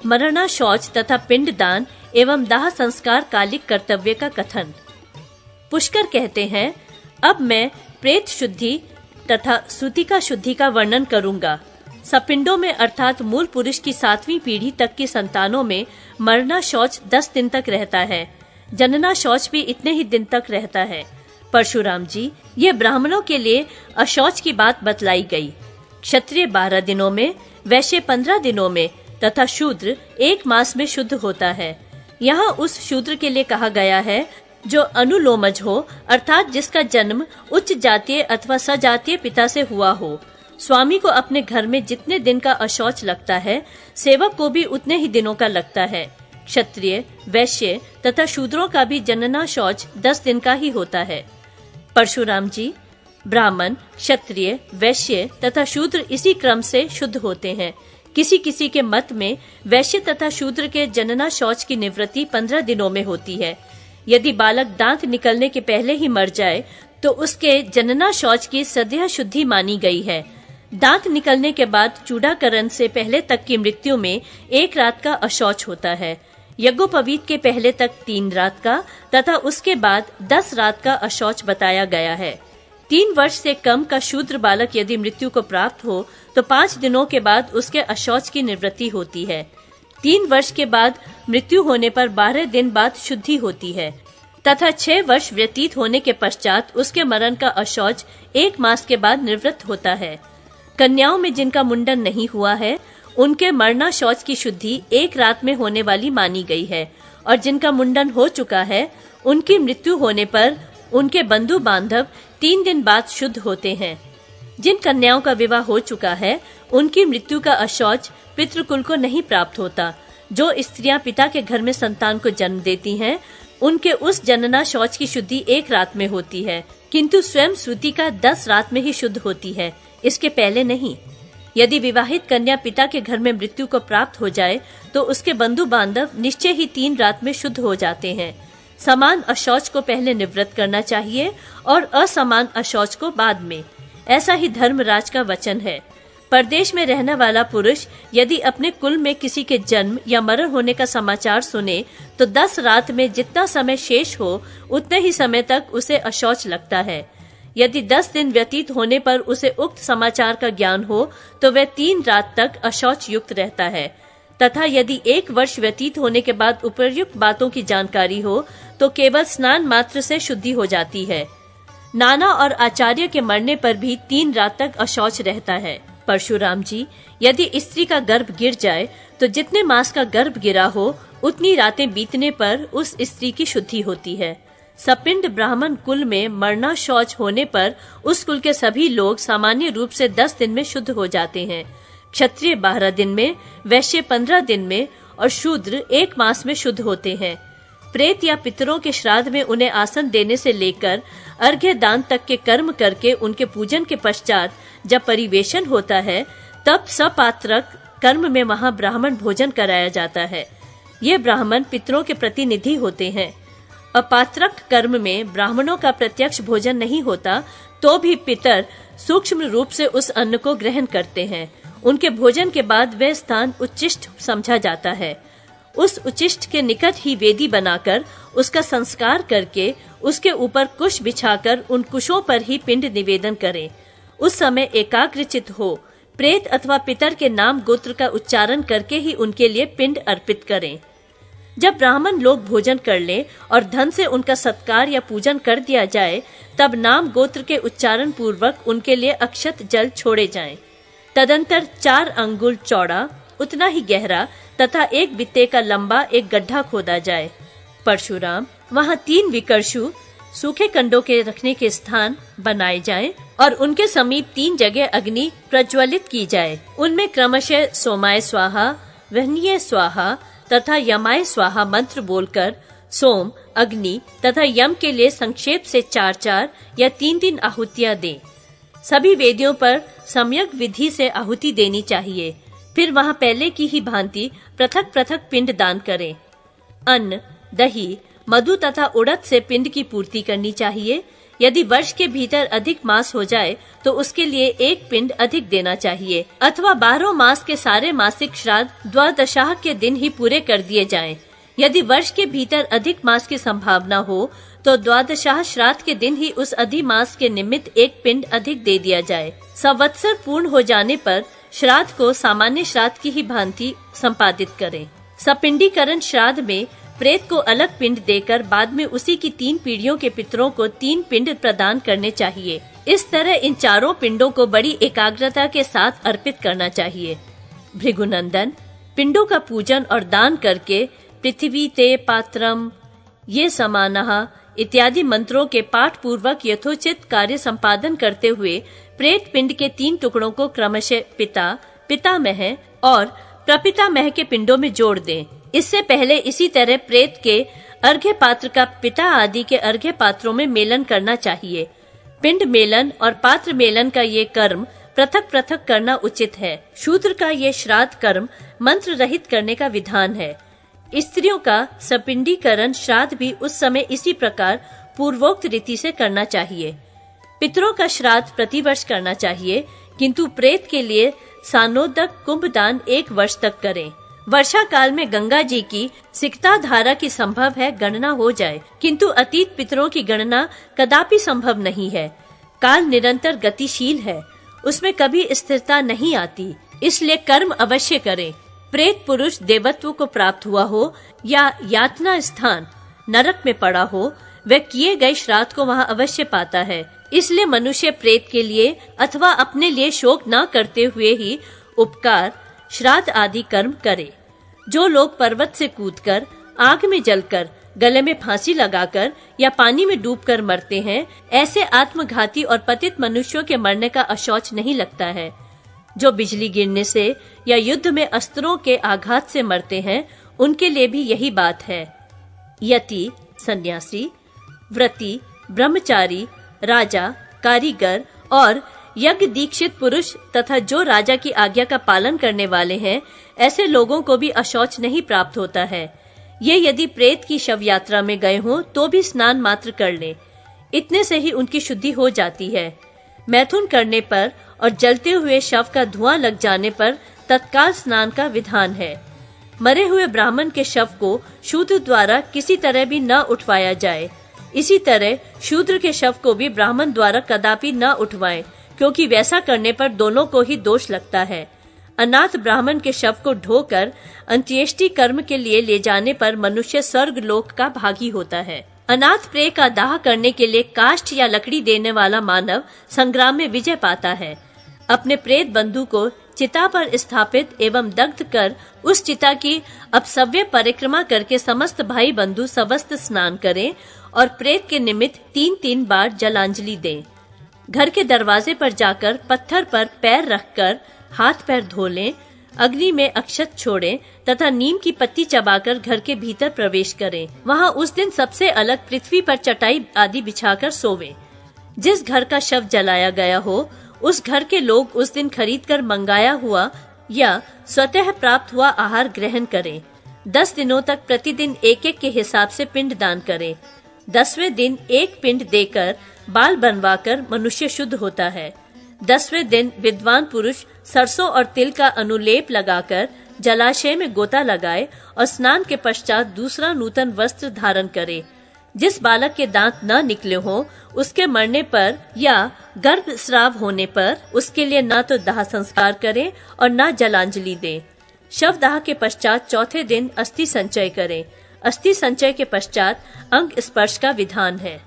मरना शौच तथा पिंड दान एवं दाह संस्कार कालिक कर्तव्य का कथन। पुष्कर कहते हैं, अब मैं प्रेत शुद्धि तथा सूतिका शुद्धि का वर्णन करूंगा। सपिंडों में अर्थात मूल पुरुष की 7वीं पीढ़ी तक की संतानों में मरना शौच 10 दिन तक रहता है। जनना शौच भी इतने ही दिन तक रहता है। परशुराम जी, ये ब्राह्मणों के लिए अशौच की बात बतलाई गई। क्षत्रिय 12 दिनों में, वैश्य 15 दिनों में तथा शूद्र 1 मास में शुद्ध होता है। यहाँ उस शूद्र के लिए कहा गया है जो अनुलोमज हो, अर्थात जिसका जन्म उच्च जातीय अथवा सजातीय पिता से हुआ हो। स्वामी को अपने घर में जितने दिन का अशौच लगता है, सेवक को भी उतने ही दिनों का लगता है। क्षत्रिय, वैश्य तथा शूद्रों का भी जनना शौच 10 दिन का ही होता है। परशुराम जी, ब्राह्मण, क्षत्रिय, वैश्य तथा शूद्र इसी क्रम से शुद्ध होते हैं। किसी किसी के मत में वैश्य तथा शूद्र के जनना शौच की निवृत्ति 15 दिनों में होती है। यदि बालक दांत निकलने के पहले ही मर जाए तो उसके जनना शौच की सद्य शुद्धि मानी गई है। दांत निकलने के बाद चूड़ाकरण से पहले तक की मृत्यु में 1 रात का अशौच होता है। यज्ञोपवीत के पहले तक 3 रात का तथा उसके बाद 10 रात का अशौच बताया गया है। 3 वर्ष से कम का शूद्र बालक यदि मृत्यु को प्राप्त हो तो 5 दिनों के बाद उसके अशौच की निवृत्ति होती है। 3 वर्ष के बाद मृत्यु होने पर 12 दिन बाद शुद्धि होती है तथा 6 वर्ष व्यतीत होने के पश्चात उसके मरण का अशौच 1 मास के बाद निवृत्त होता है। कन्याओं में जिनका मुंडन नहीं हुआ है, उनके मरना शौच की शुद्धि 1 रात में होने वाली मानी गई है, और जिनका मुंडन हो चुका है, उनकी मृत्यु होने पर उनके बंधु बांधव 3 दिन बाद शुद्ध होते हैं। जिन कन्याओं का विवाह हो चुका है, उनकी मृत्यु का अशौच पितृकुल को नहीं प्राप्त होता। जो स्त्रियां पिता के घर में संतान को जन्म देती हैं, उनके उस जनना शौच की शुद्धि 1 रात में होती है, किंतु स्वयं सूतिका 10 रात में ही शुद्ध होती है, इसके पहले नहीं। यदि विवाहित कन्या पिता के घर में मृत्यु को प्राप्त हो जाए तो उसके बंधु बांधव निश्चय ही 3 रात में शुद्ध हो जाते हैं। समान अशौच को पहले निवृत्त करना चाहिए और असमान अशौच को बाद में। ऐसा ही धर्मराज का वचन है। परदेश में रहने वाला पुरुष यदि अपने कुल में किसी के जन्म या मरण होने का समाचार सुने तो 10 रात में जितना समय शेष हो उतने ही समय तक उसे अशौच लगता है। यदि 10 दिन व्यतीत होने पर उसे उक्त समाचार का ज्ञान हो तो वह 3 रात तक अशौच युक्त रहता है, तथा यदि 1 वर्ष व्यतीत होने के बाद उपर्युक्त बातों की जानकारी हो तो केवल स्नान मात्र से शुद्धि हो जाती है। नाना और आचार्य के मरने पर भी 3 रात तक अशौच रहता है। परशुराम जी, यदि स्त्री का गर्भ गिर जाए तो जितने मास का गर्भ गिरा हो उतनी रातें बीतने पर उस स्त्री की शुद्धि होती है। सपिंड ब्राह्मण कुल में मरना शौच होने पर उस कुल के सभी लोग सामान्य रूप से 10 दिन में शुद्ध हो जाते हैं। क्षत्रिय 12 दिन में, वैश्य 15 दिन में और शूद्र 1 मास में शुद्ध होते हैं। प्रेत या पितरों के श्राद्ध में उन्हें आसन देने से लेकर अर्घ्य दान तक के कर्म करके उनके पूजन के पश्चात जब परिवेशन होता है तब सपात्रक कर्म में वहां ब्राह्मण भोजन कराया जाता है। ये ब्राह्मण पितरों के प्रतिनिधि होते हैं। अपात्रक कर्म में ब्राह्मणों का प्रत्यक्ष भोजन नहीं होता तो भी पितर सूक्ष्म रूप से उस अन्न को ग्रहण करते हैं। उनके भोजन के बाद वह स्थान उच्चिष्ट समझा जाता है। उस उच्चिष्ट के निकट ही वेदी बनाकर उसका संस्कार करके उसके ऊपर कुश बिछाकर उन कुशों पर ही पिंड निवेदन करें। उस समय एकाग्रचित हो प्रेत अथवा पितर के नाम गोत्र का उच्चारण करके ही उनके लिए पिंड अर्पित करें। जब ब्राह्मण लोग भोजन कर लें और धन से उनका सत्कार या पूजन कर दिया जाए तब नाम गोत्र के उच्चारण पूर्वक उनके लिए अक्षत जल छोड़े जाएं। तदंतर 4 अंगुल चौड़ा, उतना ही गहरा तथा 1 बित्ते का लंबा एक गड्ढा खोदा जाए। परशुराम, वहां 3 विकर्षु सूखे कंडों के रखने के स्थान बनाए जाएं और उनके समीप 3 जगह अग्नि प्रज्वलित की जाए। उनमें क्रमशः सोमाय स्वाहा, वहनीय स्वाहा तथा यमाय स्वाहा मंत्र बोलकर सोम, अग्नि तथा यम के लिए संक्षेप से 4-4 या 3-3 आहुतियां दें। सभी वेदियों पर सम्यक विधि से आहुति देनी चाहिए। फिर वहां पहले की ही भांति पृथक पृथक पिंड दान करें। अन्न, दही, मधु तथा उड़द से पिंड की पूर्ति करनी चाहिए। यदि वर्ष के भीतर अधिक मास हो जाए तो उसके लिए एक पिंड अधिक देना चाहिए, अथवा 12 मास के सारे मासिक श्राद्ध द्वादशाह के दिन ही पूरे कर दिए जाएं। यदि वर्ष के भीतर अधिक मास की संभावना हो तो द्वादशाह श्राद्ध के दिन ही उस अधिमास के निमित्त एक पिंड अधिक दे दिया जाए। संवत्सर पूर्ण हो जाने पर श्राद्ध को सामान्य श्राद्ध की ही भांति संपादित करें। सपिंडीकरण श्राद्ध में प्रेत को अलग पिंड देकर बाद में उसी की 3 पीढ़ियों के पितरों को 3 पिंड प्रदान करने चाहिए। इस तरह इन चारों पिंडों को बड़ी एकाग्रता के साथ अर्पित करना चाहिए। भृगुनंदन, पिंडों का पूजन और दान करके पृथ्वी ते पात्रम ये समानः इत्यादि मंत्रों के पाठ पूर्वक यथोचित कार्य संपादन करते हुए प्रेत पिंड के 3 टुकड़ों को क्रमशः पिता, पितामह और प्रपितामह के पिंडों में जोड़ दें। इससे पहले इसी तरह प्रेत के अर्घ्य पात्र का पिता आदि के अर्घ्य पात्रों में मेलन करना चाहिए। पिंड मेलन और पात्र मेलन का ये कर्म पृथक पृथक करना उचित है। शूद्र का ये श्राद्ध कर्म मंत्र रहित करने का विधान है। स्त्रियों का सपिंडीकरण श्राद्ध भी उस समय इसी प्रकार पूर्वोक्त रीति से करना चाहिए। पितरों का श्राद्ध प्रतिवर्ष करना चाहिए, किंतु प्रेत के लिए सानोदक कुंभदान 1 वर्ष तक करें। वर्षा काल में गंगा जी की सिकता धारा की संभव है गणना हो जाए, किंतु अतीत पितरों की गणना कदापि संभव नहीं है। काल निरंतर गतिशील है, उसमें कभी स्थिरता नहीं आती, इसलिए कर्म अवश्य करें। प्रेत पुरुष देवत्व को प्राप्त हुआ हो या यातना स्थान नरक में पड़ा हो, वह किए गए श्राद्ध को वहां अवश्य पाता है। इसलिए मनुष्य प्रेत के लिए अथवा अपने लिए शोक न करते हुए ही उपकार, श्राद्ध आदि कर्म करे। जो लोग पर्वत से कूदकर, आग में जलकर, गले में फांसी लगाकर या पानी में डूबकर मरते हैं, ऐसे आत्मघाती और पतित मनुष्यों के मरने का अशौच नहीं लगता है। जो बिजली गिरने से या युद्ध में अस्त्रों के आघात से मरते हैं, उनके लिए भी यही बात है। यति, सन्यासी, व्रती, ब्रह्मचारी, राजा, कारीगर और यज्ञ दीक्षित पुरुष तथा जो राजा की आज्ञा का पालन करने वाले हैं, ऐसे लोगों को भी अशौच नहीं प्राप्त होता है। ये यदि प्रेत की शव यात्रा में गए हों तो भी स्नान मात्र कर लें, इतने से ही उनकी शुद्धि हो जाती है। मैथुन करने पर और जलते हुए शव का धुआं लग जाने पर तत्काल स्नान का विधान है। मरे हुए ब्राह्मण के शव को शूद्र द्वारा किसी तरह भी न उठवाया जाए। इसी तरह शूद्र के शव को भी ब्राह्मण द्वारा कदापि न उठवाएं, क्योंकि वैसा करने पर दोनों को ही दोष लगता है। अनाथ ब्राह्मण के शव को ढोकर अंत्येष्टि कर्म के लिए ले जाने पर मनुष्य स्वर्ग लोक का भागी होता है। अनाथ प्रेय का दाह करने के लिए काष्ठ या लकड़ी देने वाला मानव संग्राम में विजय पाता है। अपने प्रेत बंधु को चिता पर स्थापित एवं दग्ध कर उस चिता की अपसव्य परिक्रमा करके समस्त भाई बंधु सवस्त स्नान करें और प्रेत के निमित्त 3-3 बार जलांजलि दें। घर के दरवाजे पर जाकर पत्थर पर पैर रखकर हाथ पैर धो लें, अग्नि में अक्षत छोड़ें तथा नीम की पत्ती चबाकर घर के भीतर प्रवेश करें। वहां उस दिन सबसे अलग पृथ्वी पर चटाई आदि बिछाकर सोवें। जिस घर का शव जलाया गया हो, उस घर के लोग उस दिन खरीदकर मंगाया हुआ या स्वतः प्राप्त हुआ आहार ग्रहण करें। 10 दिनों तक प्रतिदिन 1-1 के हिसाब से पिंड दान करें। 10वें दिन 1 पिंड देकर बाल बनवाकर मनुष्य शुद्ध होता है। 10वें दिन विद्वान पुरुष सरसों और तिल का अनुलेप लगाकर जलाशय में गोता लगाए और स्नान के पश्चात दूसरा नूतन वस्त्र धारण करे। जिस बालक के दांत न निकले हों, उसके मरने पर या गर्भ स्राव होने पर उसके लिए न तो दाह संस्कार करें और न जलांजलि दें। शव दाह के पश्चात चौथे दिन अस्थि संचय करें। अस्थि संचय के पश्चात अंग स्पर्श का विधान है।